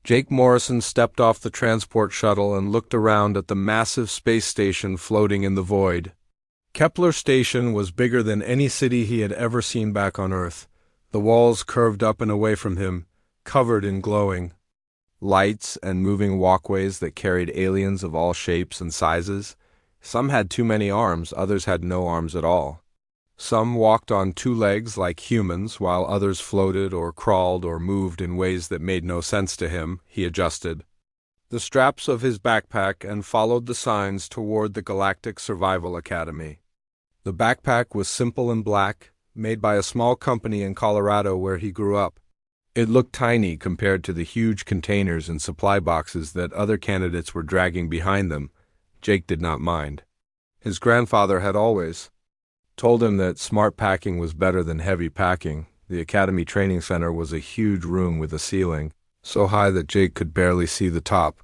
Jake Morrison stepped off the transport shuttle and looked around at the massive space station floating in the void. Kepler Station was bigger than any city he had ever seen back on Earth. The walls curved up and away from him, covered in glowing lights and moving walkways that carried aliens of all shapes and sizes. Some had too many arms, others had no arms at all. Some walked on two legs like humans, while others floated or crawled or moved in ways that made no sense to him. He adjusted the straps of his backpack and followed the signs toward the Galactic Survival Academy. The backpack was simple and black, made by a small company in Colorado where he grew up. It looked tiny compared to the huge containers and supply boxes that other candidates were dragging behind them. Jake did not mind. His grandfather had always told him that smart packing was better than heavy packing. The Academy Training Center was a huge room with a ceiling so high that Jake could barely see the top.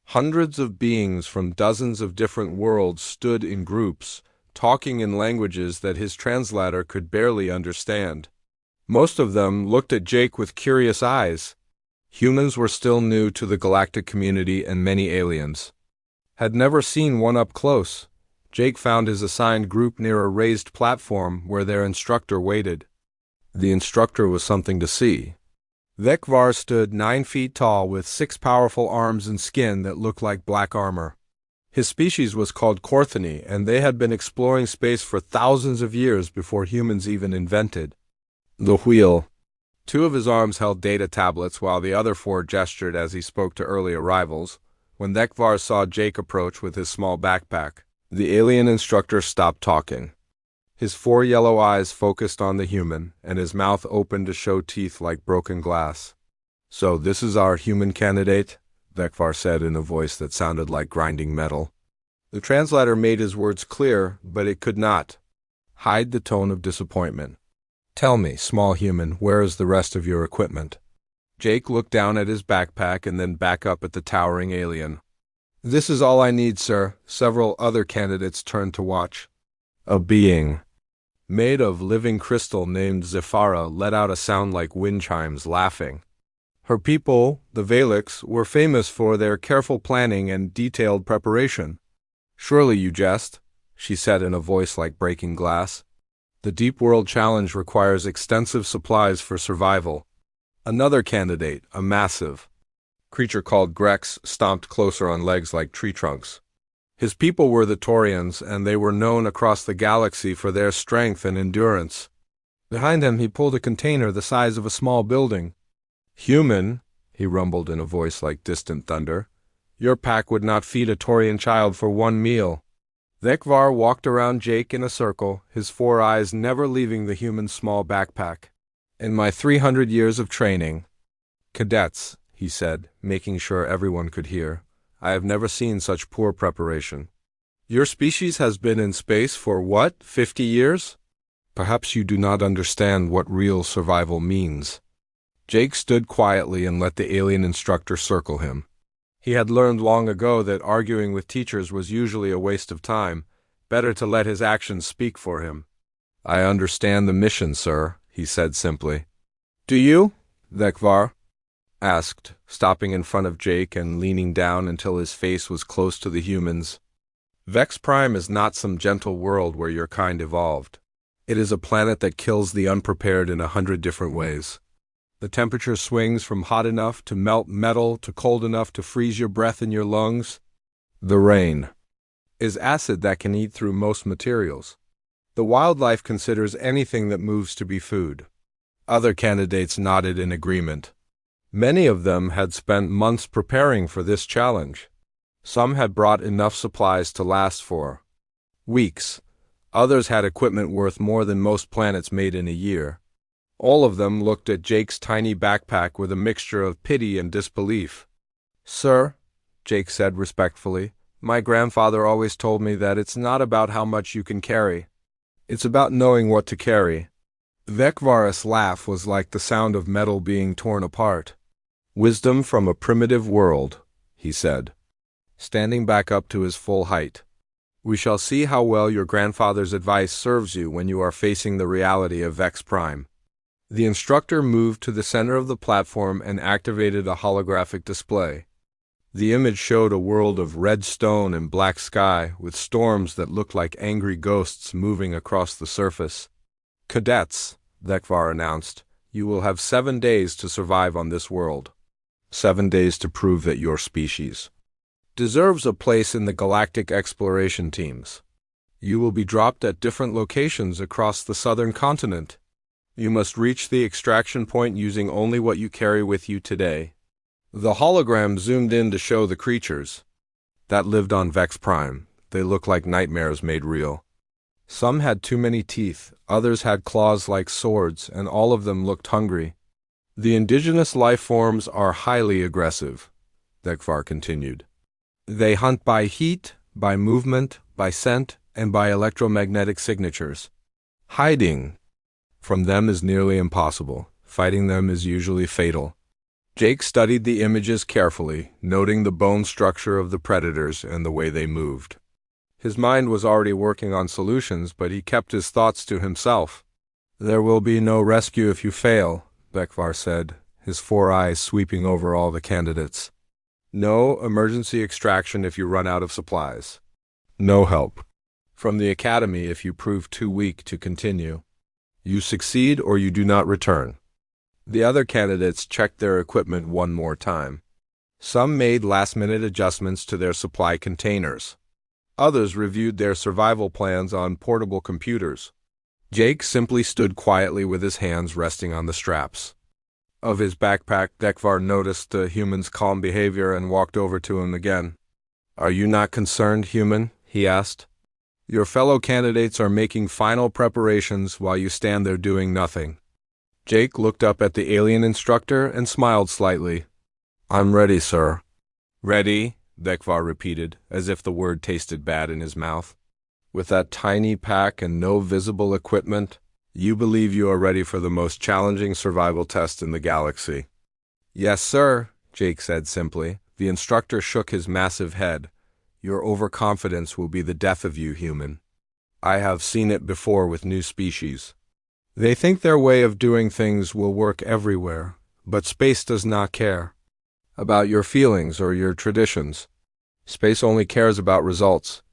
Hundreds of beings from dozens of different worlds stood in groups, talking in languages that his translator could barely understand. Most of them looked at Jake with curious eyes. Humans were still new to the galactic community, and many aliens had never seen one up close. Jake found his assigned group near a raised platform where their instructor waited. The instructor was something to see. HFY stood 9 feet tall with 6 powerful arms and skin that looked like black armor. His species was called Corthony, and they had been exploring space for thousands of years before humans even invented the wheel. 2 of his arms held data tablets while the other 4 gestured as he spoke to early arrivals. When HFY saw Jake approach with his small backpack, the alien instructor stopped talking. His 4 yellow eyes focused on the human, and his mouth opened to show teeth like broken glass. "So this is our human candidate?" HFY said in a voice that sounded like grinding metal. The translator made his words clear, but it could not hide the tone of disappointment. "Tell me, small human, where is the rest of your equipment?" Jake looked down at his backpack and then back up at the towering alien. "This is all I need, sir." Several other candidates turned to watch. A being made of living crystal named Zephyra let out a sound like wind chimes, laughing. Her people, the Valix, were famous for their careful planning and detailed preparation. "Surely you jest," she said in a voice like breaking glass. "The Deep World Challenge requires extensive supplies for survival." Another candidate, a massive creature called Grex, stomped closer on legs like tree trunks. His people were the Taurians, and they were known across the galaxy for their strength and endurance. Behind him he pulled a container the size of a small building. "Human," he rumbled in a voice like distant thunder, "your pack would not feed a Taurian child for 1 meal." HFY walked around Jake in a circle, his 4 eyes never leaving the human's small backpack. "In my 300 years of training, cadets," he said, making sure everyone could hear, "I have never seen such poor preparation. Your species has been in space for what, 50 years? Perhaps you do not understand what real survival means." Jake stood quietly and let the alien instructor circle him. He had learned long ago that arguing with teachers was usually a waste of time. Better to let his actions speak for him. "I understand the mission, sir," he said simply. "Do you?" HFY asked, stopping in front of Jake and leaning down until his face was close to the human's. "Vex Prime is not some gentle world where your kind evolved. It is a planet that kills the unprepared in 100 different ways. The temperature swings from hot enough to melt metal to cold enough to freeze your breath in your lungs. The rain is acid that can eat through most materials. The wildlife considers anything that moves to be food." Other candidates nodded in agreement. Many of them had spent months preparing for this challenge. Some had brought enough supplies to last for weeks. Others had equipment worth more than most planets made in a year. All of them looked at Jake's tiny backpack with a mixture of pity and disbelief. "Sir," Jake said respectfully, "my grandfather always told me that it's not about how much you can carry. It's about knowing what to carry." HFY's laugh was like the sound of metal being torn apart. "Wisdom from a primitive world," he said, standing back up to his full height. "We shall see how well your grandfather's advice serves you when you are facing the reality of Vex Prime." The instructor moved to the center of the platform and activated a holographic display. The image showed a world of red stone and black sky, with storms that looked like angry ghosts moving across the surface. "Cadets," Dhekvar announced, "you will have 7 days to survive on this world. 7 days to prove that your species deserves a place in the galactic exploration teams. You will be dropped at different locations across the southern continent. You must reach the extraction point using only what you carry with you today." The hologram zoomed in to show the creatures that lived on Vex Prime. They looked like nightmares made real. Some had too many teeth, others had claws like swords, and all of them looked hungry. "The indigenous life forms are highly aggressive," Dhekvar continued. "They hunt by heat, by movement, by scent, and by electromagnetic signatures. Hiding from them is nearly impossible. Fighting them is usually fatal." Jake studied the images carefully, noting the bone structure of the predators and the way they moved. His mind was already working on solutions, but he kept his thoughts to himself. "There will be no rescue if you fail," Dhekvar said, his 4 eyes sweeping over all the candidates. "No emergency extraction if you run out of supplies. No help from the Academy if you prove too weak to continue. You succeed or you do not return." The other candidates checked their equipment one more time. Some made last-minute adjustments to their supply containers. Others reviewed their survival plans on portable computers. Jake simply stood quietly with his hands resting on the straps of his backpack. Dhekvar noticed the human's calm behavior and walked over to him again. "Are you not concerned, human?" he asked. "Your fellow candidates are making final preparations while you stand there doing nothing." Jake looked up at the alien instructor and smiled slightly. "I'm ready, sir." "Ready?" Dhekvar repeated, as if the word tasted bad in his mouth. "With that tiny pack and no visible equipment, you believe you are ready for the most challenging survival test in the galaxy?" "Yes, sir," Jake said simply. The instructor shook his massive head. "Your overconfidence will be the death of you, human. I have seen it before with new species. They think their way of doing things will work everywhere, but space does not care about your feelings or your traditions. Space only cares about results."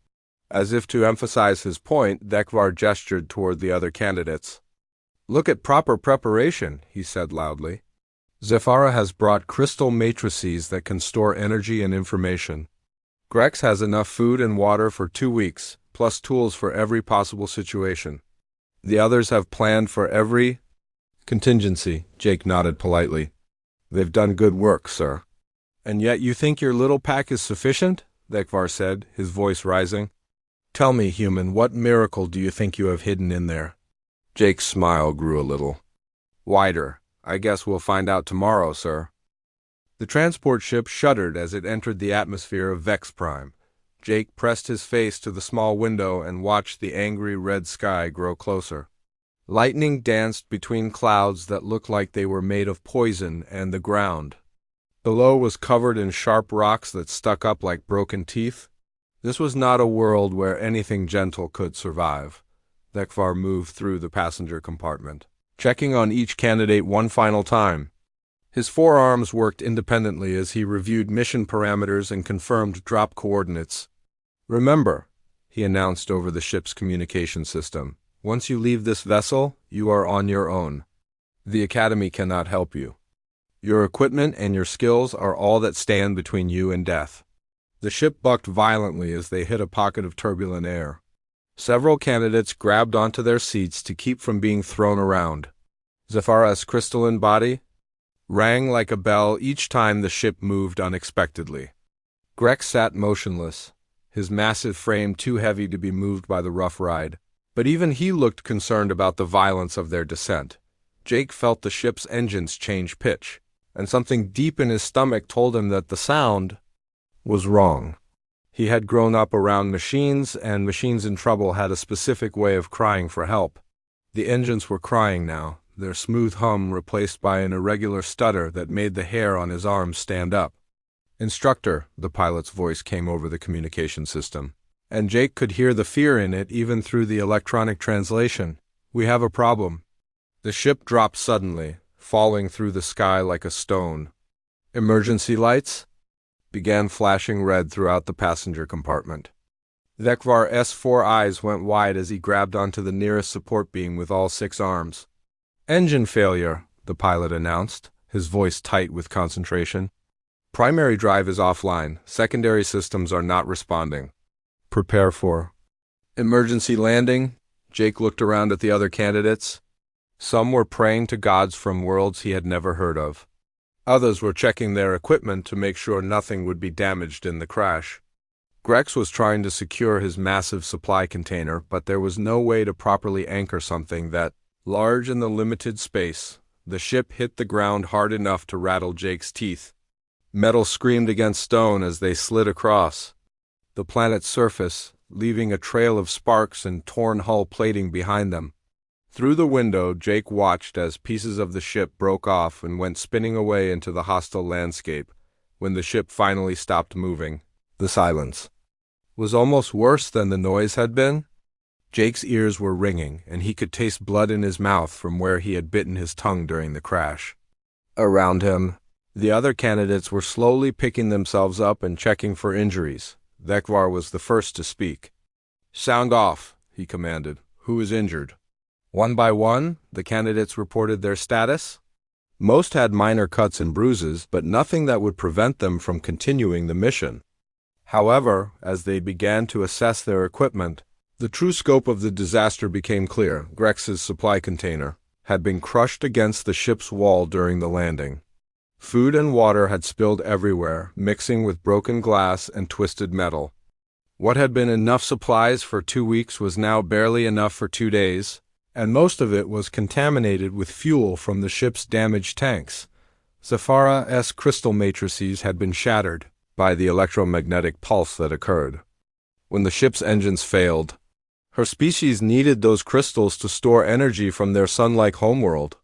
As if to emphasize his point, Dhekvar gestured toward the other candidates. "Look at proper preparation," he said loudly. "Zefara has brought crystal matrices that can store energy and information. Grex has enough food and water for 2 weeks, plus tools for every possible situation. The others have planned for every contingency." Jake nodded politely. "They've done good work, sir." "And yet you think your little pack is sufficient?" Dhekvar said, his voice rising. "Tell me, human, what miracle do you think you have hidden in there?" Jake's smile grew a little wider. "I guess we'll find out tomorrow, sir." The transport ship shuddered as it entered the atmosphere of Vex Prime. Jake pressed his face to the small window and watched the angry red sky grow closer. Lightning danced between clouds that looked like they were made of poison, and the ground below was covered in sharp rocks that stuck up like broken teeth. This was not a world where anything gentle could survive. Dhekvar moved through the passenger compartment, checking on each candidate one final time. His forearms worked independently as he reviewed mission parameters and confirmed drop coordinates. "Remember," he announced over the ship's communication system, "once you leave this vessel, you are on your own. The Academy cannot help you. Your equipment and your skills are all that stand between you and death." The ship bucked violently as they hit a pocket of turbulent air. Several candidates grabbed onto their seats to keep from being thrown around. Zefara's crystalline body rang like a bell each time the ship moved unexpectedly. Grex sat motionless, his massive frame too heavy to be moved by the rough ride, but even he looked concerned about the violence of their descent. Jake felt the ship's engines change pitch, and something deep in his stomach told him that the sound was wrong. He had grown up around machines, and machines in trouble had a specific way of crying for help. The engines were crying now, their smooth hum replaced by an irregular stutter that made the hair on his arms stand up. "Instructor," the pilot's voice came over the communication system, and Jake could hear the fear in it even through the electronic translation. "We have a problem." The ship dropped suddenly, falling through the sky like a stone. Emergency lights began flashing red throughout the passenger compartment. Vekvar's 4 eyes went wide as he grabbed onto the nearest support beam with all 6 arms. "Engine failure," the pilot announced, his voice tight with concentration. "Primary drive is offline. Secondary systems are not responding. Prepare for emergency landing." Jake looked around at the other candidates. Some were praying to gods from worlds he had never heard of. Others were checking their equipment to make sure nothing would be damaged in the crash. Grex was trying to secure his massive supply container, but there was no way to properly anchor something that large in the limited space. The ship hit the ground hard enough to rattle Jake's teeth. Metal screamed against stone as they slid across the planet's surface, leaving a trail of sparks and torn hull plating behind them. Through the window, Jake watched as pieces of the ship broke off and went spinning away into the hostile landscape. When the ship finally stopped moving, the silence was almost worse than the noise had been. Jake's ears were ringing, and he could taste blood in his mouth from where he had bitten his tongue during the crash. Around him, the other candidates were slowly picking themselves up and checking for injuries. Vekvar was the first to speak. "Sound off," he commanded. "Who is injured?" One by one, the candidates reported their status. Most had minor cuts and bruises, but nothing that would prevent them from continuing the mission. However, as they began to assess their equipment, the true scope of the disaster became clear. Grex's supply container had been crushed against the ship's wall during the landing. Food and water had spilled everywhere, mixing with broken glass and twisted metal. What had been enough supplies for 2 weeks was now barely enough for 2 days, and most of it was contaminated with fuel from the ship's damaged tanks. Zafara's crystal matrices had been shattered by the electromagnetic pulse that occurred when the ship's engines failed. Her species needed those crystals to store energy from their sun-like homeworld.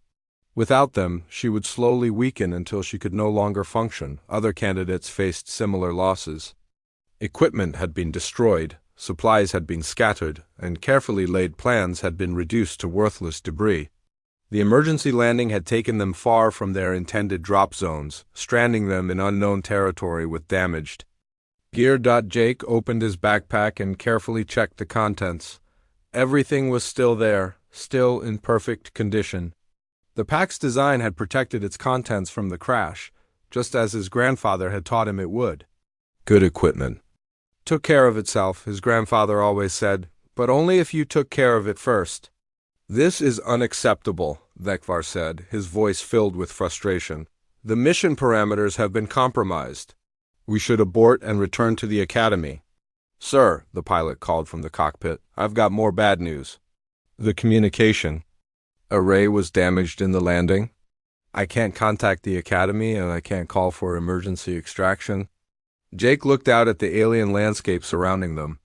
Without them, she would slowly weaken until she could no longer function. Other candidates faced similar losses. Equipment had been destroyed, supplies had been scattered, and carefully laid plans had been reduced to worthless debris. The emergency landing had taken them far from their intended drop zones, stranding them in unknown territory with damaged gear. Jake opened his backpack and carefully checked the contents. Everything was still there, still in perfect condition. The pack's design had protected its contents from the crash, just as his grandfather had taught him it would. Good equipment took care of itself, his grandfather always said, but only if you took care of it first. "This is unacceptable," Vekvar said, his voice filled with frustration. "The mission parameters have been compromised. We should abort and return to the academy." "Sir," the pilot called from the cockpit, "I've got more bad news. The communication array was damaged in the landing. I can't contact the academy and I can't call for emergency extraction." Jake looked out at the alien landscape surrounding them.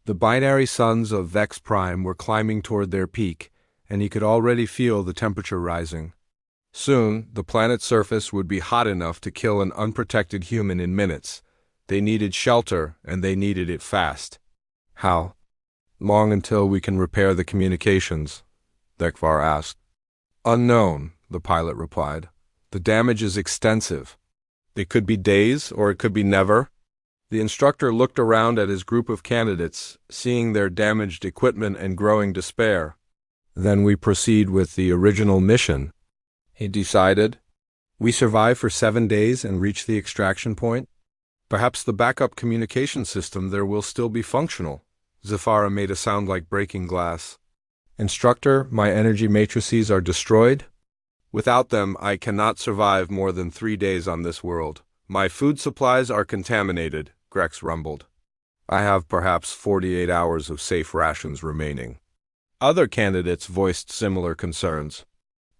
The binary suns of Vex Prime were climbing toward their peak, and he could already feel the temperature rising. Soon, the planet's surface would be hot enough to kill an unprotected human in minutes. They needed shelter, and they needed it fast. "How long until we can repair the communications?" Vekvar asked. "Unknown," the pilot replied. "The damage is extensive. It could be days, or it could be never." The instructor looked around at his group of candidates, seeing their damaged equipment and growing despair. "Then we proceed with the original mission," he decided. "We survive for 7 days and reach the extraction point. Perhaps the backup communication system there will still be functional." Zafara made a sound like breaking glass. "Instructor, my energy matrices are destroyed. Without them, I cannot survive more than 3 days on this world. My food supplies are contaminated," Grex rumbled. "I have perhaps 48 hours of safe rations remaining." Other candidates voiced similar concerns.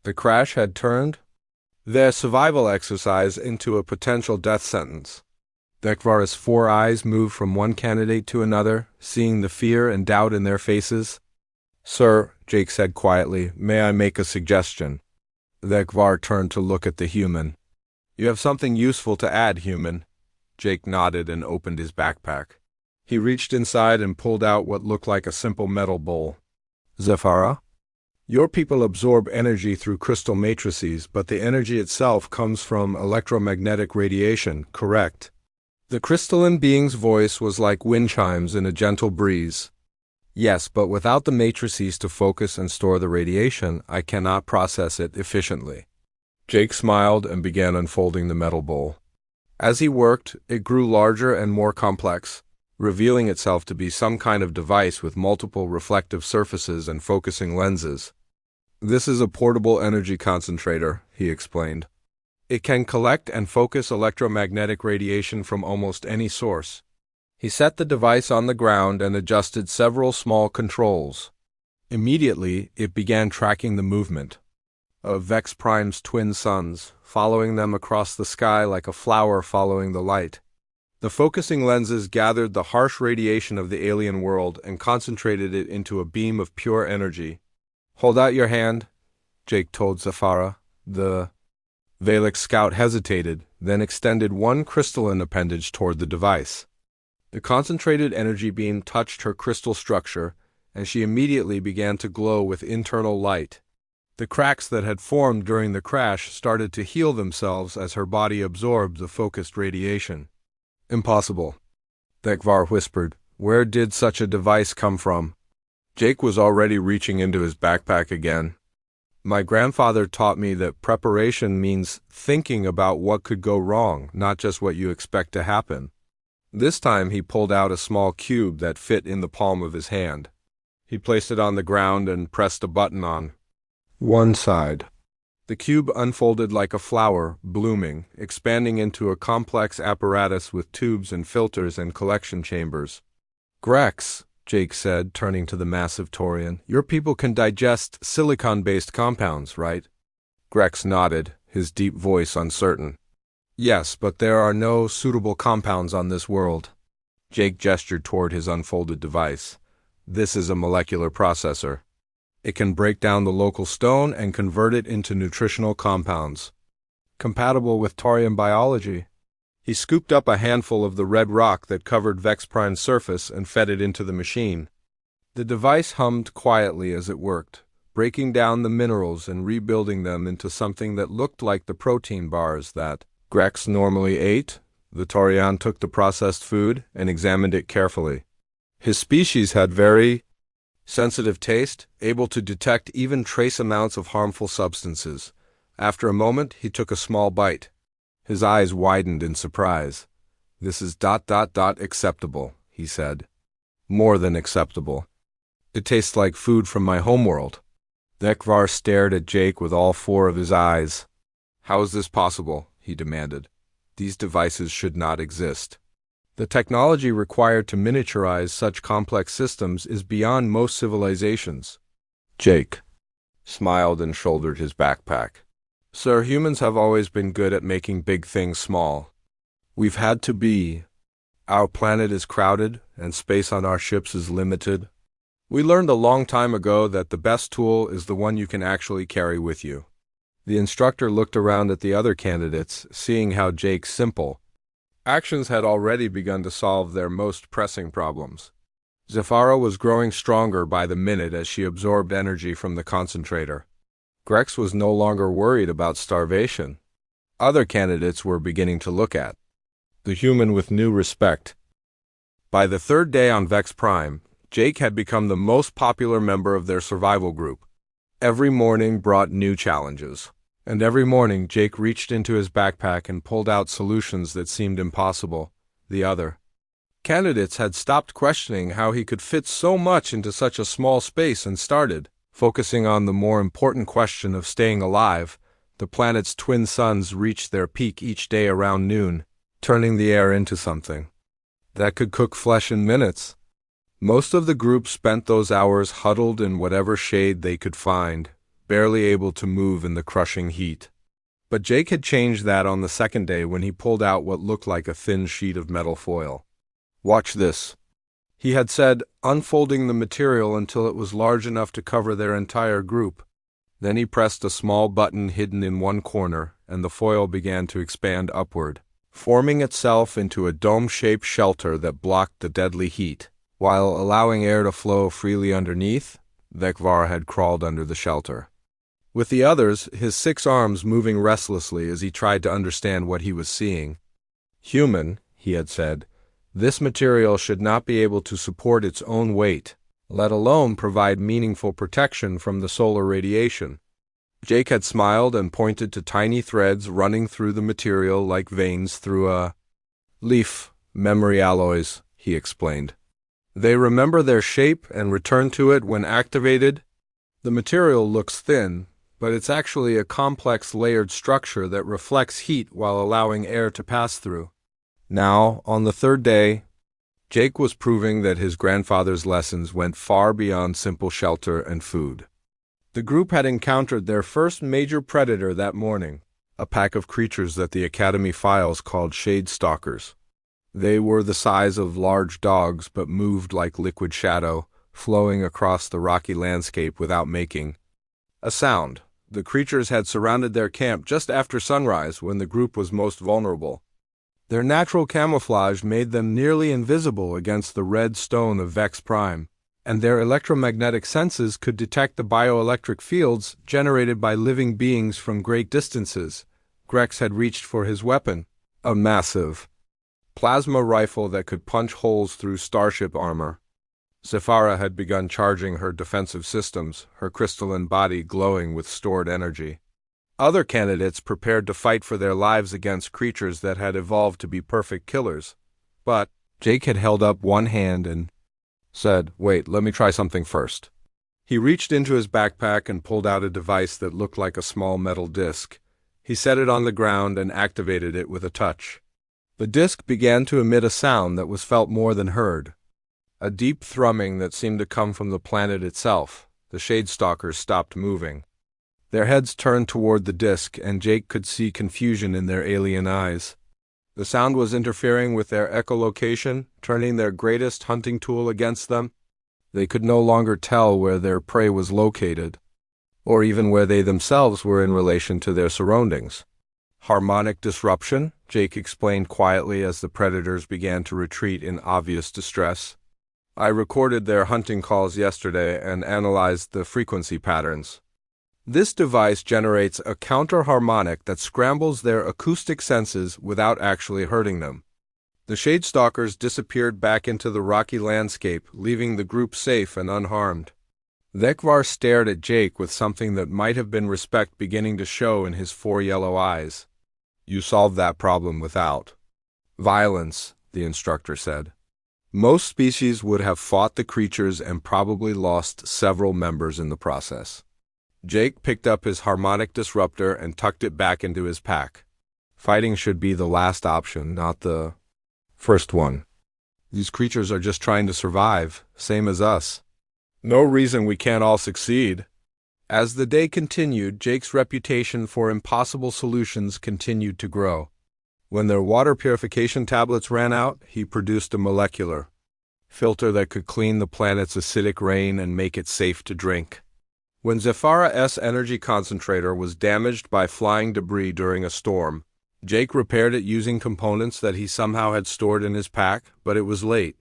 The crash had turned their survival exercise into a potential death sentence. Vekvar's 4 eyes moved from one candidate to another, seeing the fear and doubt in their faces. "Sir," Jake said quietly, "may I make a suggestion?" Vekvar turned to look at the human. "You have something useful to add, human." Jake nodded and opened his backpack. He reached inside and pulled out what looked like a simple metal bowl. "Zafara?" Your people absorb energy through crystal matrices, but the energy itself comes from electromagnetic radiation, correct? The crystalline being's voice was like wind chimes in a gentle breeze. Yes, but without the matrices to focus and store the radiation, I cannot process it efficiently. Jake smiled and began unfolding the metal bowl. As he worked, it grew larger and more complex, revealing itself to be some kind of device with multiple reflective surfaces and focusing lenses. This is a portable energy concentrator, he explained. It can collect and focus electromagnetic radiation from almost any source. He set the device on the ground and adjusted several small controls. Immediately, it began tracking the movement of Vex Prime's twin suns, following them across the sky like a flower following the light. The focusing lenses gathered the harsh radiation of the alien world and concentrated it into a beam of pure energy. Hold out your hand, Jake told Zafara. The Valek scout hesitated, then extended one crystalline appendage toward the device. The concentrated energy beam touched her crystal structure, and she immediately began to glow with internal light. The cracks that had formed during the crash started to heal themselves as her body absorbed the focused radiation. Impossible, Dekvar whispered. Where did such a device come from? Jake was already reaching into his backpack again. My grandfather taught me that preparation means thinking about what could go wrong, not just what you expect to happen. This time he pulled out a small cube that fit in the palm of his hand. He placed it on the ground and pressed a button on one side. The cube unfolded like a flower, blooming, expanding into a complex apparatus with tubes and filters and collection chambers. Grex, Jake said, turning to the massive Taurian, your people can digest silicon-based compounds, right? Grex nodded, his deep voice uncertain. Yes, but there are no suitable compounds on this world. Jake gestured toward his unfolded device. This is a molecular processor. It can break down the local stone and convert it into nutritional compounds, compatible with Taurian biology. He scooped up a handful of the red rock that covered Vex Prime's surface and fed it into the machine. The device hummed quietly as it worked, breaking down the minerals and rebuilding them into something that looked like the protein bars that Grex normally ate. The Taurian took the processed food and examined it carefully. His species had very sensitive taste, able to detect even trace amounts of harmful substances. After a moment, he took a small bite. His eyes widened in surprise. This is ... acceptable, he said. More than acceptable. It tastes like food from my homeworld. Dekvar stared at Jake with all four of his eyes. How is this possible? He demanded. These devices should not exist. The technology required to miniaturize such complex systems is beyond most civilizations. Jake smiled and shouldered his backpack. Sir, humans have always been good at making big things small. We've had to be. Our planet is crowded, and space on our ships is limited. We learned a long time ago that the best tool is the one you can actually carry with you. The instructor looked around at the other candidates, seeing how Jake's simple actions had already begun to solve their most pressing problems. Zafara was growing stronger by the minute as she absorbed energy from the concentrator. Grex was no longer worried about starvation. Other candidates were beginning to look at the human with new respect. By the third day on Vex Prime, Jake had become the most popular member of their survival group. Every morning brought new challenges. And every morning Jake reached into his backpack and pulled out solutions that seemed impossible. The other candidates had stopped questioning how he could fit so much into such a small space and started focusing on the more important question of staying alive. The planet's twin suns reached their peak each day around noon, turning the air into something that could cook flesh in minutes. Most of the group spent those hours huddled in whatever shade they could find, barely able to move in the crushing heat. But Jake had changed that on the second day when he pulled out what looked like a thin sheet of metal foil. Watch this, he had said, unfolding the material until it was large enough to cover their entire group. Then he pressed a small button hidden in one corner, and the foil began to expand upward, forming itself into a dome-shaped shelter that blocked the deadly heat, while allowing air to flow freely underneath. Vekvar had crawled under the shelter. With the others, his 6 arms moving restlessly as he tried to understand what he was seeing. Human, he had said, this material should not be able to support its own weight, let alone provide meaningful protection from the solar radiation. Jake had smiled and pointed to tiny threads running through the material like veins through a leaf. Memory alloys, he explained. They remember their shape and return to it when activated. The material looks thin, but it's actually a complex layered structure that reflects heat while allowing air to pass through. Now, on the 3rd day, Jake was proving that his grandfather's lessons went far beyond simple shelter and food. The group had encountered their first major predator that morning, a pack of creatures that the Academy files called shade stalkers. They were the size of large dogs but moved like liquid shadow, flowing across the rocky landscape without making a sound. The creatures had surrounded their camp just after sunrise when the group was most vulnerable. Their natural camouflage made them nearly invisible against the red stone of Vex Prime, and their electromagnetic senses could detect the bioelectric fields generated by living beings from great distances. Grex had reached for his weapon, a massive plasma rifle that could punch holes through starship armor. Zephyra had begun charging her defensive systems, her crystalline body glowing with stored energy. Other candidates prepared to fight for their lives against creatures that had evolved to be perfect killers. But Jake had held up one hand and said, "Wait, let me try something first." He reached into his backpack and pulled out a device that looked like a small metal disc. He set it on the ground and activated it with a touch. The disc began to emit a sound that was felt more than heard, a deep thrumming that seemed to come from the planet itself. The shade stalkers stopped moving. Their heads turned toward the disc, and Jake could see confusion in their alien eyes. The sound was interfering with their echolocation, turning their greatest hunting tool against them. They could no longer tell where their prey was located, or even where they themselves were in relation to their surroundings. "Harmonic disruption," Jake explained quietly as the predators began to retreat in obvious distress. "I recorded their hunting calls yesterday and analyzed the frequency patterns. This device generates a counter-harmonic that scrambles their acoustic senses without actually hurting them." The shade stalkers disappeared back into the rocky landscape, leaving the group safe and unharmed. Vekvar stared at Jake with something that might have been respect beginning to show in his 4 yellow eyes. "You solved that problem without violence," the instructor said. "Most species would have fought the creatures and probably lost several members in the process." Jake picked up his harmonic disruptor and tucked it back into his pack. "Fighting should be the last option, not the first one. These creatures are just trying to survive, same as us. No reason we can't all succeed." As the day continued, Jake's reputation for impossible solutions continued to grow. When their water purification tablets ran out, he produced a molecular filter that could clean the planet's acidic rain and make it safe to drink. When Zephyra's energy concentrator was damaged by flying debris during a storm, Jake repaired it using components that he somehow had stored in his pack, but it was late.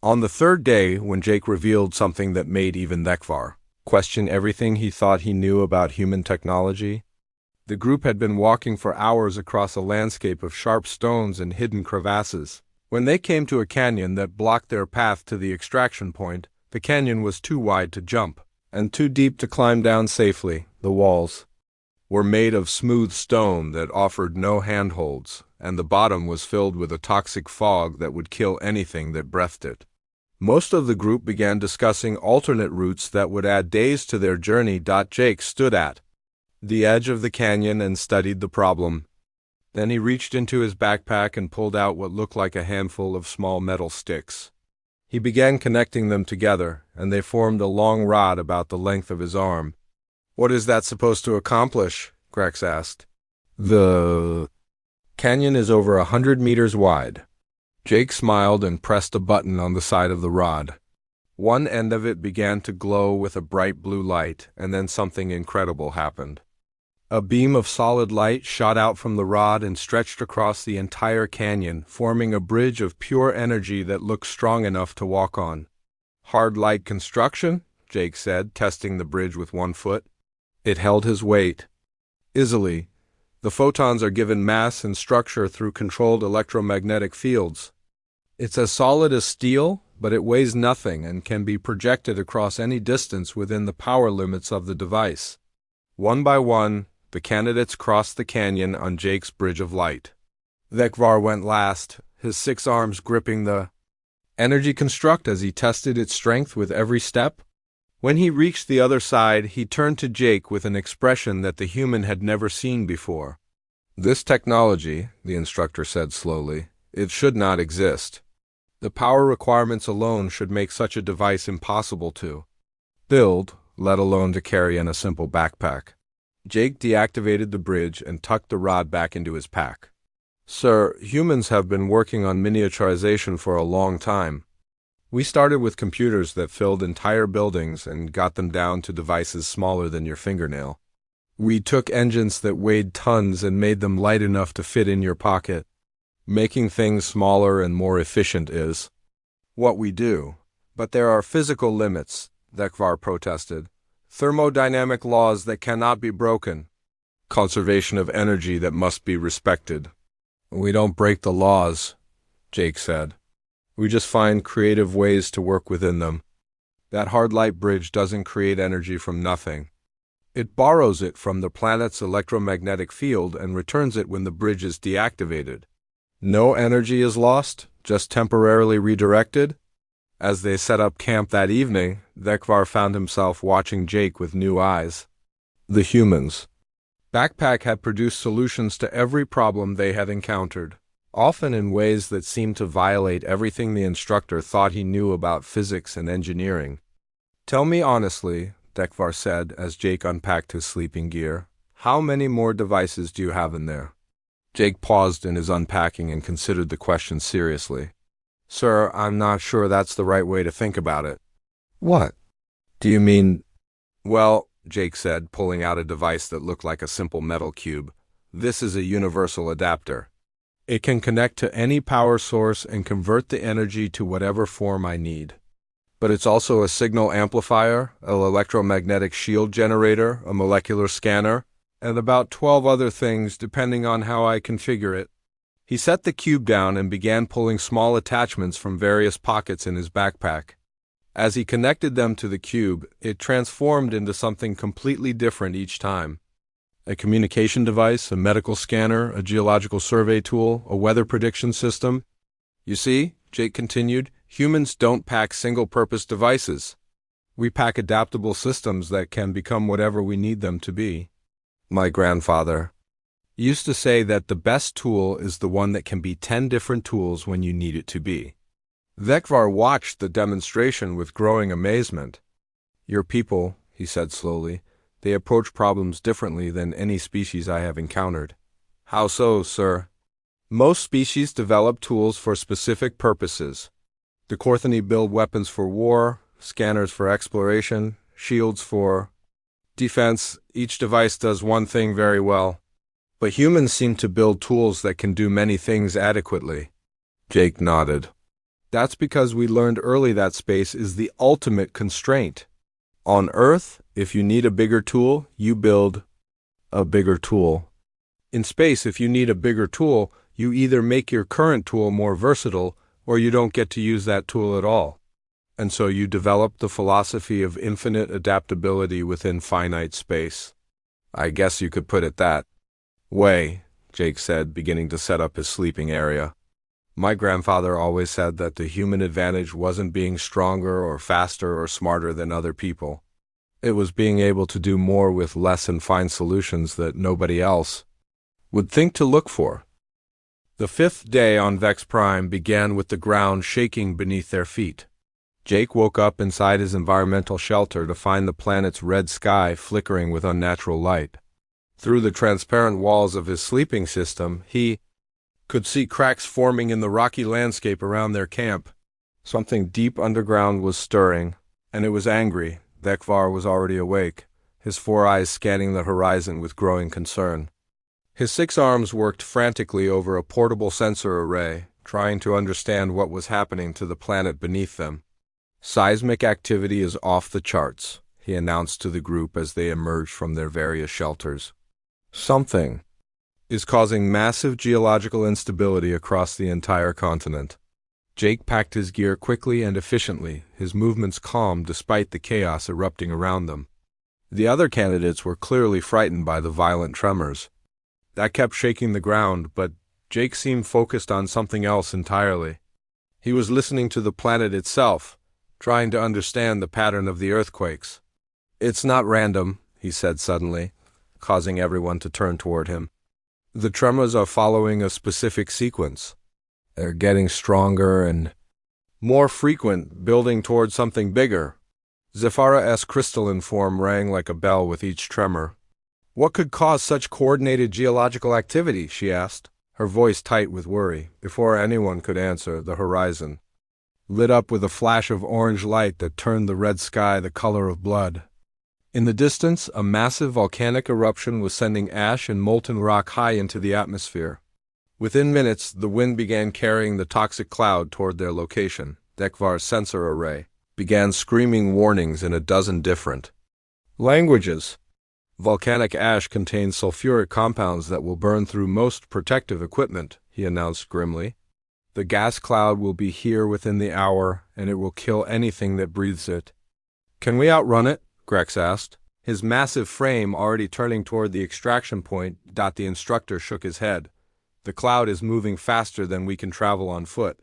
On the 3rd day, when Jake revealed something that made even Vekvar question everything he thought he knew about human technology, the group had been walking for hours across a landscape of sharp stones and hidden crevasses. When they came to a canyon that blocked their path to the extraction point, the canyon was too wide to jump and too deep to climb down safely. The walls were made of smooth stone that offered no handholds, and the bottom was filled with a toxic fog that would kill anything that breathed it. Most of the group began discussing alternate routes that would add days to their journey. Jake stood at the edge of the canyon and studied the problem. Then he reached into his backpack and pulled out what looked like a handful of small metal sticks. He began connecting them together, and they formed a long rod about the length of his arm. "What is that supposed to accomplish?" Grex asked. "The canyon is over 100 meters wide." Jake smiled and pressed a button on the side of the rod. One end of it began to glow with a bright blue light, and then something incredible happened. A beam of solid light shot out from the rod and stretched across the entire canyon, forming a bridge of pure energy that looked strong enough to walk on. "Hard light construction?" Jake said, testing the bridge with one foot. It held his weight. Easily. The photons are given mass and structure through controlled electromagnetic fields. It's as solid as steel, but it weighs nothing and can be projected across any distance within the power limits of the device. One by one, the candidates crossed the canyon on Jake's bridge of light. Vekvar went last, his 6 arms gripping the energy construct as he tested its strength with every step. When he reached the other side, he turned to Jake with an expression that the human had never seen before. "This technology," the instructor said slowly, "it should not exist. The power requirements alone should make such a device impossible to build, let alone to carry in a simple backpack." Jake deactivated the bridge and tucked the rod back into his pack. "Sir, humans have been working on miniaturization for a long time. We started with computers that filled entire buildings and got them down to devices smaller than your fingernail. We took engines that weighed tons and made them light enough to fit in your pocket. Making things smaller and more efficient is what we do. But there are physical limits," Vekvar protested. "Thermodynamic laws that cannot be broken. Conservation of energy that must be respected." "We don't break the laws," Jake said. "We just find creative ways to work within them. That hard light bridge doesn't create energy from nothing. It borrows it from the planet's electromagnetic field and returns it when the bridge is deactivated. No energy is lost, just temporarily redirected." As they set up camp that evening, Vekvar found himself watching Jake with new eyes. The humans. Backpack had produced solutions to every problem they had encountered, often in ways that seemed to violate everything the instructor thought he knew about physics and engineering. "Tell me honestly," Vekvar said as Jake unpacked his sleeping gear, "how many more devices do you have in there?" Jake paused in his unpacking and considered the question seriously. "Sir, I'm not sure that's the right way to think about it." "What? Do you mean—" "Well," Jake said, pulling out a device that looked like a simple metal cube, "this is a universal adapter. It can connect to any power source and convert the energy to whatever form I need. But it's also a signal amplifier, an electromagnetic shield generator, a molecular scanner, and about 12 other things depending on how I configure it." He set the cube down and began pulling small attachments from various pockets in his backpack. As he connected them to the cube, it transformed into something completely different each time. A communication device, a medical scanner, a geological survey tool, a weather prediction system. "You see," Jake continued, "humans don't pack single-purpose devices. We pack adaptable systems that can become whatever we need them to be. My grandfather used to say that the best tool is the one that can be 10 different tools when you need it to be." Vekvar watched the demonstration with growing amazement. "Your people," he said slowly, "they approach problems differently than any species I have encountered." "How so, sir?" "Most species develop tools for specific purposes. The Korthani build weapons for war, scanners for exploration, shields for defense. Each device does one thing very well. But humans seem to build tools that can do many things adequately." Jake nodded. "That's because we learned early that space is the ultimate constraint. On Earth, if you need a bigger tool, you build a bigger tool. In space, if you need a bigger tool, you either make your current tool more versatile or you don't get to use that tool at all. And so you develop the philosophy of infinite adaptability within finite space. I guess you could put it that way," Jake said, beginning to set up his sleeping area. "My grandfather always said that the human advantage wasn't being stronger or faster or smarter than other people. It was being able to do more with less and find solutions that nobody else would think to look for." The 5th day on Vex Prime began with the ground shaking beneath their feet. Jake woke up inside his environmental shelter to find the planet's red sky flickering with unnatural light. Through the transparent walls of his sleeping system, he could see cracks forming in the rocky landscape around their camp. Something deep underground was stirring, and it was angry. Vekvar was already awake, his 4 eyes scanning the horizon with growing concern. His 6 arms worked frantically over a portable sensor array, trying to understand what was happening to the planet beneath them. Seismic activity is off the charts, he announced to the group as they emerged from their various shelters. Something is causing massive geological instability across the entire continent. Jake packed his gear quickly and efficiently, his movements calm despite the chaos erupting around them. The other candidates were clearly frightened by the violent tremors that kept shaking the ground, but Jake seemed focused on something else entirely. He was listening to the planet itself, trying to understand the pattern of the earthquakes. "It's not random," he said suddenly, causing everyone to turn toward him. "The tremors are following a specific sequence. They're getting stronger and more frequent, building toward something bigger." Zephara's crystalline form rang like a bell with each tremor. "What could cause such coordinated geological activity?" she asked, her voice tight with worry. Before anyone could answer, the horizon lit up with a flash of orange light that turned the red sky the color of blood. In the distance, a massive volcanic eruption was sending ash and molten rock high into the atmosphere. Within minutes, the wind began carrying the toxic cloud toward their location. Dekvar's sensor array began screaming warnings in a dozen different languages. "Volcanic ash contains sulfuric compounds that will burn through most protective equipment," he announced grimly. "The gas cloud will be here within the hour, and it will kill anything that breathes it." "Can we outrun it?" Grex asked, his massive frame already turning toward the extraction point. The instructor shook his head. "The cloud is moving faster than we can travel on foot.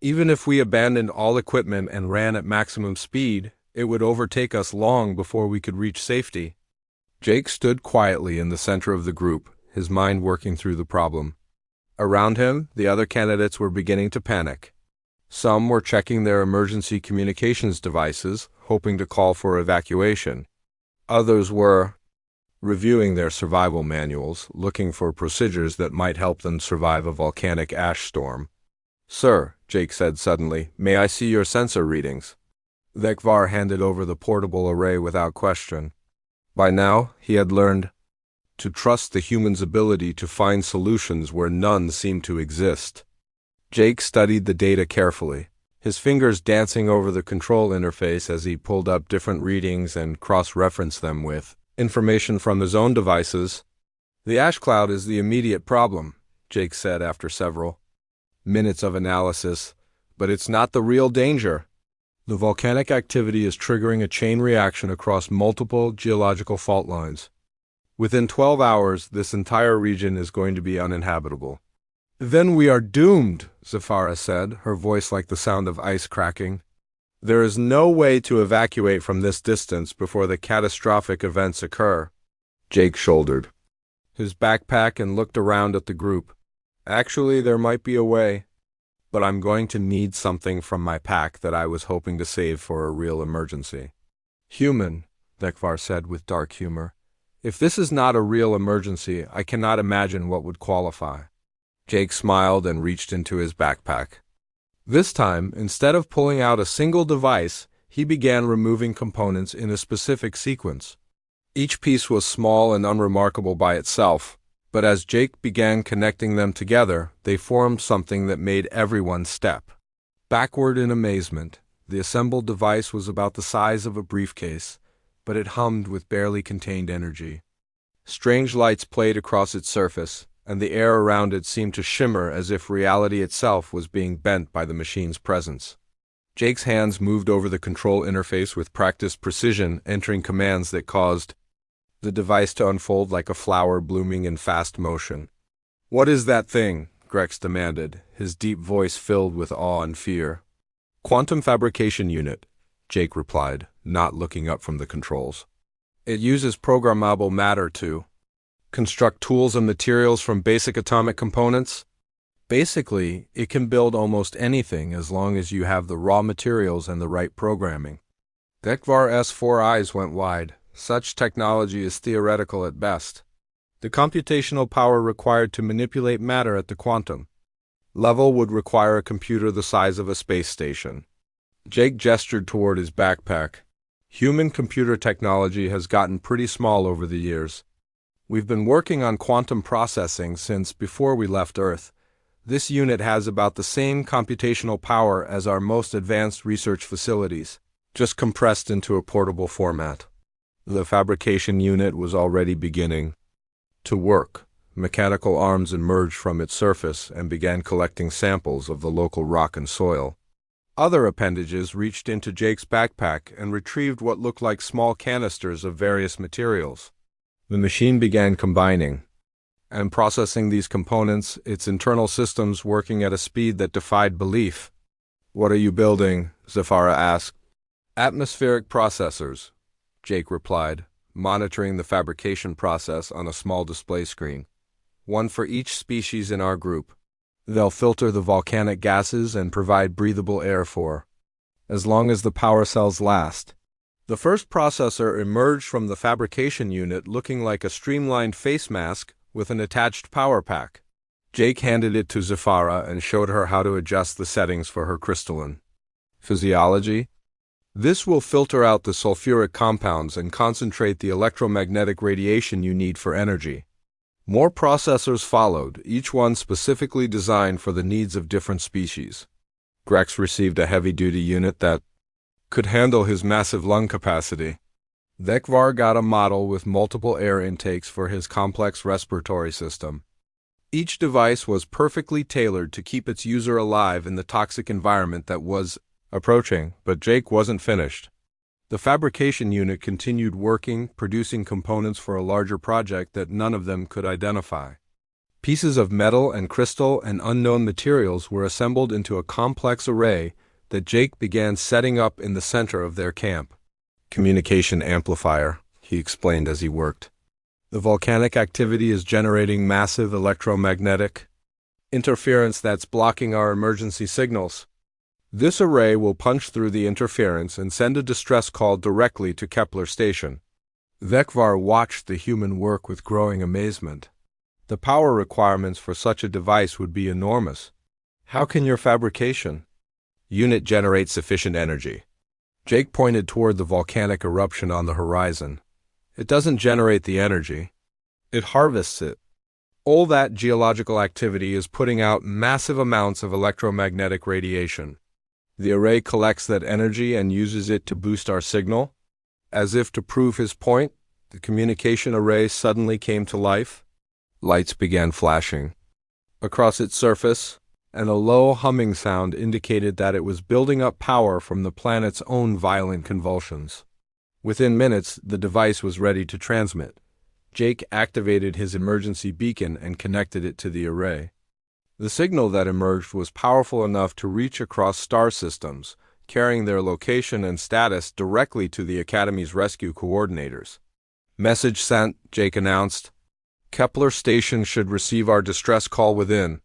Even if we abandoned all equipment and ran at maximum speed, it would overtake us long before we could reach safety." Jake stood quietly in the center of the group, his mind working through the problem. Around him, the other candidates were beginning to panic. Some were checking their emergency communications devices, hoping to call for evacuation. Others were reviewing their survival manuals, looking for procedures that might help them survive a volcanic ash storm. "Sir," Jake said suddenly, "may I see your sensor readings?" Dekvar handed over the portable array without question. By now, he had learned to trust the human's ability to find solutions where none seemed to exist. Jake studied the data carefully, his fingers dancing over the control interface as he pulled up different readings and cross-referenced them with information from his own devices. "The ash cloud is the immediate problem," Jake said after several minutes of analysis, "but it's not the real danger. The volcanic activity is triggering a chain reaction across multiple geological fault lines. Within 12 hours, this entire region is going to be uninhabitable." "Then we are doomed," Zephara said, her voice like the sound of ice cracking. "There is no way to evacuate from this distance before the catastrophic events occur." Jake shouldered his backpack and looked around at the group. "Actually, there might be a way, but I'm going to need something from my pack that I was hoping to save for a real emergency." "Human," Dekvar said with dark humor. "If this is not a real emergency, I cannot imagine what would qualify." Jake smiled and reached into his backpack. This time, instead of pulling out a single device, he began removing components in a specific sequence. Each piece was small and unremarkable by itself, but as Jake began connecting them together, they formed something that made everyone step backward in amazement. The assembled device was about the size of a briefcase, but it hummed with barely contained energy. Strange lights played across its surface, and the air around it seemed to shimmer as if reality itself was being bent by the machine's presence. Jake's hands moved over the control interface with practiced precision, entering commands that caused the device to unfold like a flower blooming in fast motion. "What is that thing?" Grex demanded, his deep voice filled with awe and fear. "Quantum fabrication unit," Jake replied, not looking up from the controls. "It uses programmable matter to construct tools and materials from basic atomic components. Basically, it can build almost anything as long as you have the raw materials and the right programming." Dekvar's four eyes went wide. Such technology is theoretical at best. The computational power required to manipulate matter at the quantum level would require a computer the size of a space station. Jake gestured toward his backpack. "Human computer technology has gotten pretty small over the years. We've been working on quantum processing since before we left Earth. This unit has about the same computational power as our most advanced research facilities, just compressed into a portable format. The fabrication unit was already beginning to work. Mechanical arms emerged from its surface and began collecting samples of the local rock and soil. Other appendages reached into Jake's backpack and retrieved what looked like small canisters of various materials. The machine began combining and processing these components, its internal systems working at a speed that defied belief. "What are you building?" Zafara asked. "Atmospheric processors," Jake replied, monitoring the fabrication process on a small display screen. "One for each species in our group. They'll filter the volcanic gases and provide breathable air for as long as the power cells last." The first processor emerged from the fabrication unit looking like a streamlined face mask with an attached power pack. Jake handed it to Zafara and showed her how to adjust the settings for her crystalline physiology. "This will filter out the sulfuric compounds and concentrate the electromagnetic radiation you need for energy." More processors followed, each one specifically designed for the needs of different species. Grex received a heavy-duty unit that could handle his massive lung capacity. Vekvar got a model with multiple air intakes for his complex respiratory system. Each device was perfectly tailored to keep its user alive in the toxic environment that was approaching, but Jake wasn't finished. The fabrication unit continued working, producing components for a larger project that none of them could identify. Pieces of metal and crystal and unknown materials were assembled into a complex array that Jake began setting up in the center of their camp. "Communication amplifier," he explained as he worked. "The volcanic activity is generating massive electromagnetic interference that's blocking our emergency signals. This array will punch through the interference and send a distress call directly to Kepler Station." Vekvar watched the human work with growing amazement. The power requirements for such a device would be enormous. "How can your fabrication unit generate sufficient energy?" Jake pointed toward the volcanic eruption on the horizon. "It doesn't generate the energy. It harvests it. All that geological activity is putting out massive amounts of electromagnetic radiation. The array collects that energy and uses it to boost our signal." As if to prove his point, the communication array suddenly came to life. Lights began flashing across its surface, and a low humming sound indicated that it was building up power from the planet's own violent convulsions. Within minutes, the device was ready to transmit. Jake activated his emergency beacon and connected it to the array. The signal that emerged was powerful enough to reach across star systems, carrying their location and status directly to the Academy's rescue coordinators. "Message sent," Jake announced. "Kepler Station should receive our distress call within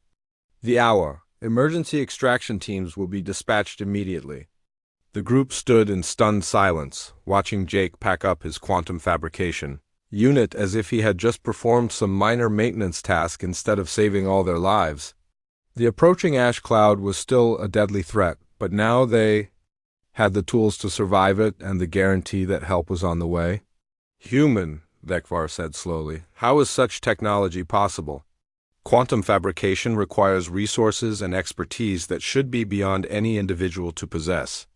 the hour. Emergency extraction teams will be dispatched immediately." The group stood in stunned silence, watching Jake pack up his quantum fabrication unit as if he had just performed some minor maintenance task instead of saving all their lives. The approaching ash cloud was still a deadly threat, but now they had the tools to survive it and the guarantee that help was on the way. "Human," Vekvar said slowly, "how is such technology possible? Quantum fabrication requires resources and expertise that should be beyond any individual to possess."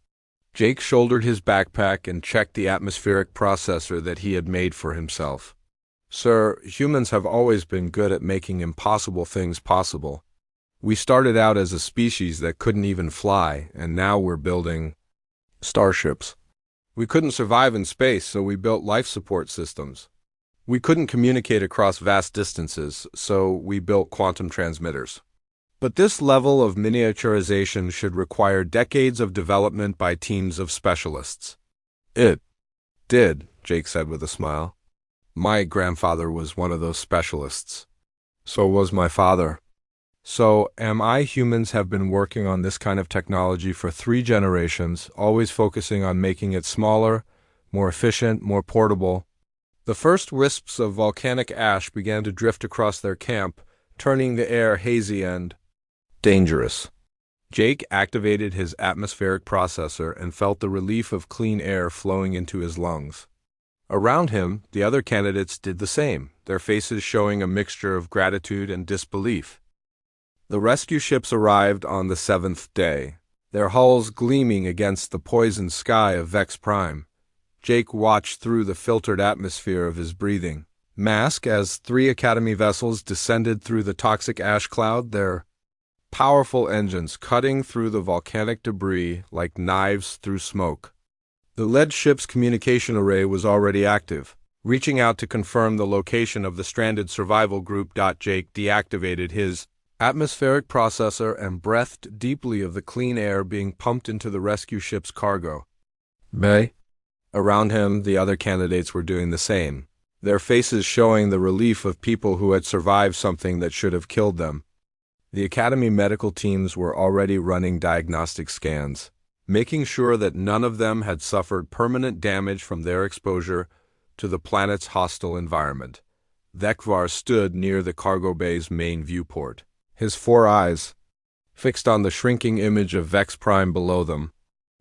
Jake shouldered his backpack and checked the atmospheric processor that he had made for himself. "Sir, humans have always been good at making impossible things possible. We started out as a species that couldn't even fly, and now we're building starships. We couldn't survive in space, so we built life support systems. We couldn't communicate across vast distances, so we built quantum transmitters. But this level of miniaturization should require decades of development by teams of specialists." "It did," Jake said with a smile. "My grandfather was one of those specialists. So was my father. So humans have been working on this kind of technology for 3 generations, always focusing on making it smaller, more efficient, more portable." The first wisps of volcanic ash began to drift across their camp, turning the air hazy and dangerous. Jake activated his atmospheric processor and felt the relief of clean air flowing into his lungs. Around him, the other candidates did the same, their faces showing a mixture of gratitude and disbelief. The rescue ships arrived on the seventh day, their hulls gleaming against the poisoned sky of Vex Prime. Jake watched through the filtered atmosphere of his breathing mask as 3 Academy vessels descended through the toxic ash cloud, their powerful engines cutting through the volcanic debris like knives through smoke. The lead ship's communication array was already active, reaching out to confirm the location of the stranded survival group. Jake deactivated his atmospheric processor and breathed deeply of the clean air being pumped into the rescue ship's cargo bay. Around him, the other candidates were doing the same, their faces showing the relief of people who had survived something that should have killed them. The Academy medical teams were already running diagnostic scans, making sure that none of them had suffered permanent damage from their exposure to the planet's hostile environment. Vekvar stood near the cargo bay's main viewport, his 4 eyes fixed on the shrinking image of Vex Prime below them.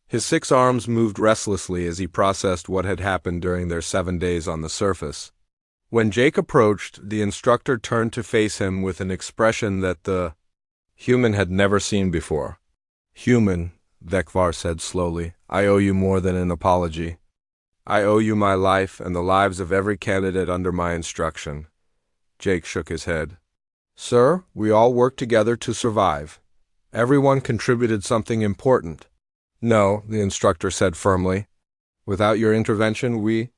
His 6 arms moved restlessly as he processed what had happened during their 7 days on the surface. When Jake approached, the instructor turned to face him with an expression that the human had never seen before. "Human," Vekvar said slowly, "I owe you more than an apology. I owe you my life and the lives of every candidate under my instruction." Jake shook his head. "Sir, we all worked together to survive. Everyone contributed something important." "No," the instructor said firmly. "Without your intervention, we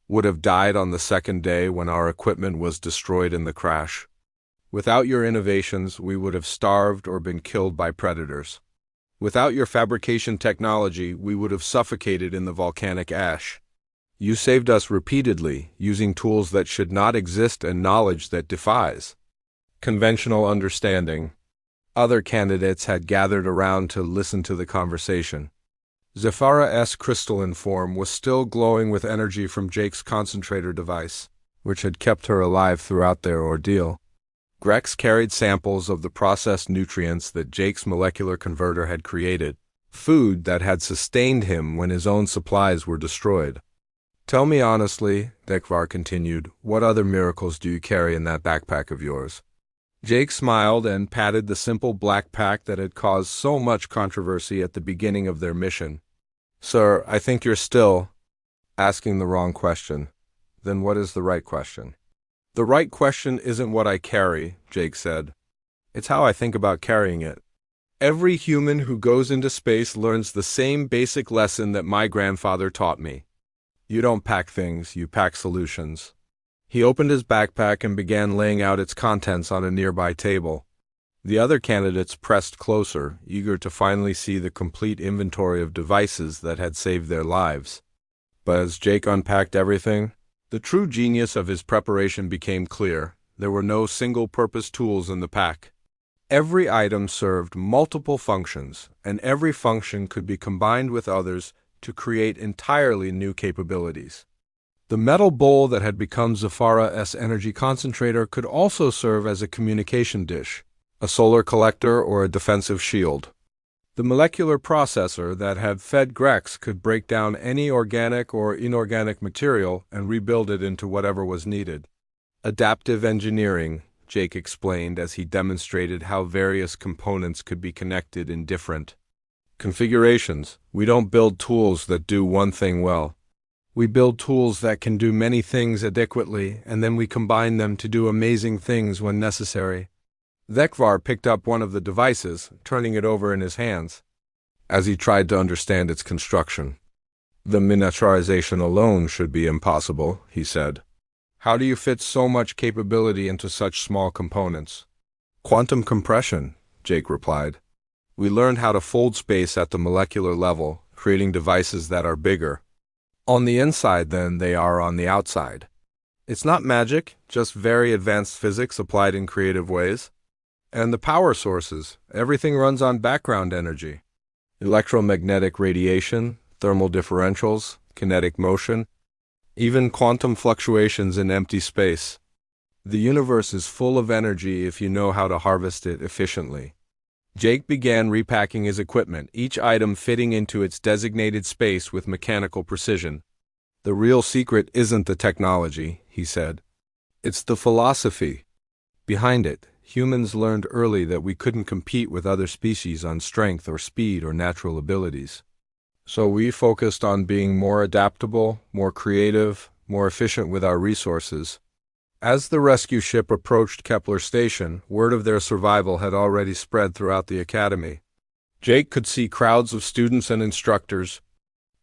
would have died on the 2nd day when our equipment was destroyed in the crash. Without your innovations, we would have starved or been killed by predators. Without your fabrication technology, we would have suffocated in the volcanic ash. You saved us repeatedly, using tools that should not exist and knowledge that defies conventional understanding." Other candidates had gathered around to listen to the conversation. Zephyra's crystalline form was still glowing with energy from Jake's concentrator device, which had kept her alive throughout their ordeal. Grex carried samples of the processed nutrients that Jake's molecular converter had created, food that had sustained him when his own supplies were destroyed. "Tell me honestly," Vekvar continued, "what other miracles do you carry in that backpack of yours?" Jake smiled and patted the simple black pack that had caused so much controversy at the beginning of their mission. "Sir, I think you're still asking the wrong question." "Then what is the right question?" "The right question isn't what I carry," Jake said. "It's how I think about carrying it. Every human who goes into space learns the same basic lesson that my grandfather taught me. You don't pack things, you pack solutions." He opened his backpack and began laying out its contents on a nearby table. The other candidates pressed closer, eager to finally see the complete inventory of devices that had saved their lives. But as Jake unpacked everything, the true genius of his preparation became clear. There were no single-purpose tools in the pack. Every item served multiple functions, and every function could be combined with others to create entirely new capabilities. The metal bowl that had become Zephyra's energy concentrator could also serve as a communication dish, a solar collector, or a defensive shield. The molecular processor that had fed Grex could break down any organic or inorganic material and rebuild it into whatever was needed. "Adaptive engineering," Jake explained as he demonstrated how various components could be connected in different configurations. "We don't build tools that do one thing well. We build tools that can do many things adequately, and then we combine them to do amazing things when necessary." Vekvar picked up one of the devices, turning it over in his hands, as he tried to understand its construction. "The miniaturization alone should be impossible," he said. "How do you fit so much capability into such small components?" "Quantum compression," Jake replied. "We learned how to fold space at the molecular level, creating devices that are bigger on the inside than they are on the outside. It's not magic, just very advanced physics applied in creative ways. And the power sources, everything runs on background energy. Electromagnetic radiation, thermal differentials, kinetic motion, even quantum fluctuations in empty space. The universe is full of energy if you know how to harvest it efficiently." Jake began repacking his equipment, each item fitting into its designated space with mechanical precision. "The real secret isn't the technology," he said. "It's the philosophy behind it. humans learned early that we couldn't compete with other species on strength or speed or natural abilities. So we focused on being more adaptable, more creative, more efficient with our resources. As the rescue ship approached Kepler Station, word of their survival had already spread throughout the academy. Jake could see crowds of students and instructors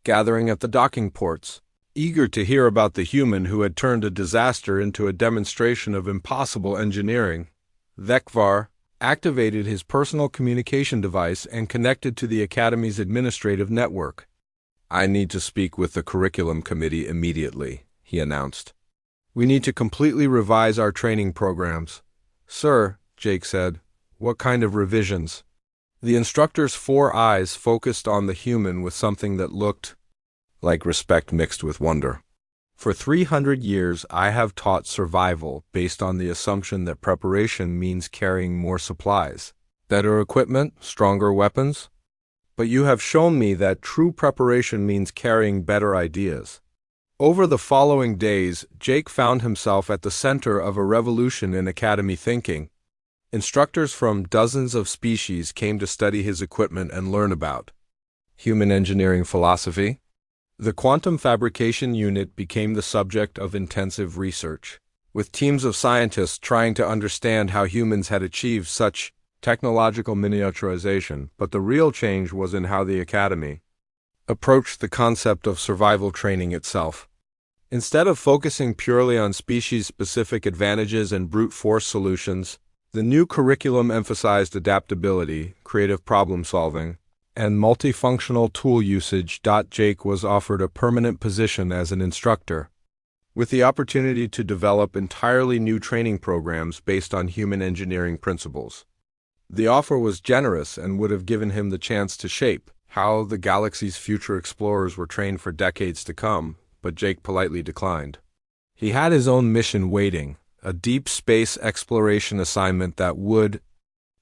gathering at the docking ports, eager to hear about the human who had turned a disaster into a demonstration of impossible engineering. Vekvar activated his personal communication device and connected to the Academy's administrative network. "I need to speak with the curriculum committee immediately," he announced. "We need to completely revise our training programs." "Sir," Jake said, "what kind of revisions?" The instructor's 4 eyes focused on the human with something that looked like respect mixed with wonder. "For 300 years, I have taught survival based on the assumption that preparation means carrying more supplies, better equipment, stronger weapons. But you have shown me that true preparation means carrying better ideas." Over the following days, Jake found himself at the center of a revolution in academy thinking. Instructors from dozens of species came to study his equipment and learn about human engineering philosophy. The quantum fabrication unit became the subject of intensive research, with teams of scientists trying to understand how humans had achieved such technological miniaturization. But the real change was in how the academy approached the concept of survival training itself. Instead of focusing purely on species-specific advantages and brute force solutions, the new curriculum emphasized adaptability, creative problem-solving, and multifunctional tool usage. Jake was offered a permanent position as an instructor, with the opportunity to develop entirely new training programs based on human engineering principles. The offer was generous and would have given him the chance to shape how the galaxy's future explorers were trained for decades to come, but Jake politely declined. He had his own mission waiting, a deep space exploration assignment that would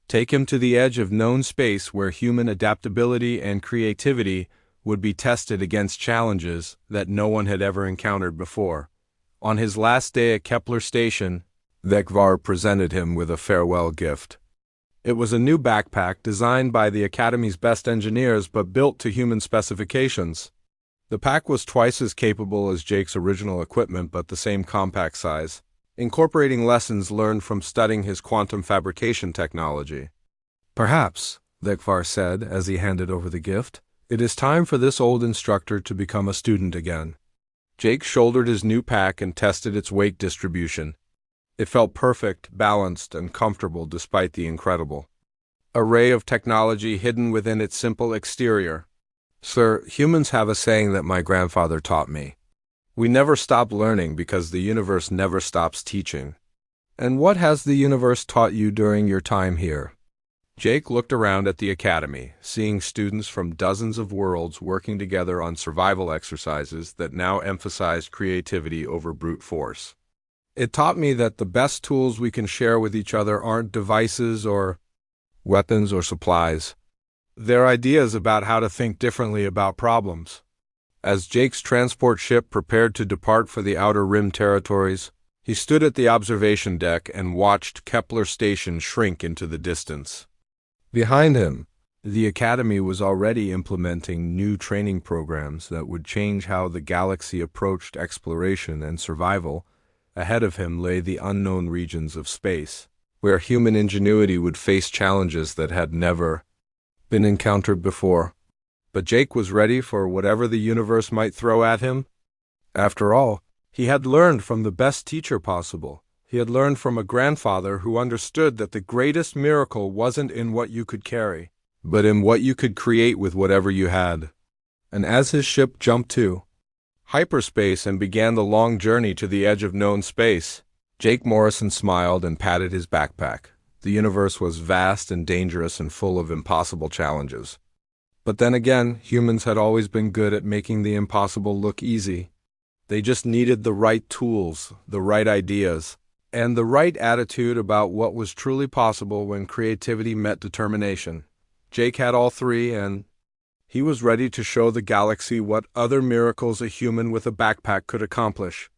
take him to the edge of known space where human adaptability and creativity would be tested against challenges that no one had ever encountered before. On his last day at Kepler Station, Vekvar presented him with a farewell gift. It was a new backpack designed by the Academy's best engineers but built to human specifications. The pack was twice as capable as Jake's original equipment but the same compact size, incorporating lessons learned from studying his quantum fabrication technology. "Perhaps," Vekvar said as he handed over the gift, "it is time for this old instructor to become a student again." Jake shouldered his new pack and tested its weight distribution. It felt perfect, balanced, and comfortable despite the incredible array of technology hidden within its simple exterior. "Sir, humans have a saying that my grandfather taught me. We never stop learning because the universe never stops teaching." "And what has the universe taught you during your time here?" Jake looked around at the academy, seeing students from dozens of worlds working together on survival exercises that now emphasized creativity over brute force. "It taught me that the best tools we can share with each other aren't devices or weapons or supplies. They're ideas about how to think differently about problems." As Jake's transport ship prepared to depart for the Outer Rim territories, he stood at the observation deck and watched Kepler Station shrink into the distance. Behind him, the Academy was already implementing new training programs that would change how the galaxy approached exploration and survival. Ahead of him lay the unknown regions of space, where human ingenuity would face challenges that had never been encountered before. But Jake was ready for whatever the universe might throw at him. After all, he had learned from the best teacher possible. He had learned from a grandfather who understood that the greatest miracle wasn't in what you could carry, but in what you could create with whatever you had. And as his ship jumped to hyperspace and began the long journey to the edge of known space, Jake Morrison smiled and patted his backpack. The universe was vast and dangerous and full of impossible challenges. But then again, humans had always been good at making the impossible look easy. They just needed the right tools, the right ideas, and the right attitude about what was truly possible when creativity met determination. Jake had all three, and he was ready to show the galaxy what other miracles a human with a backpack could accomplish.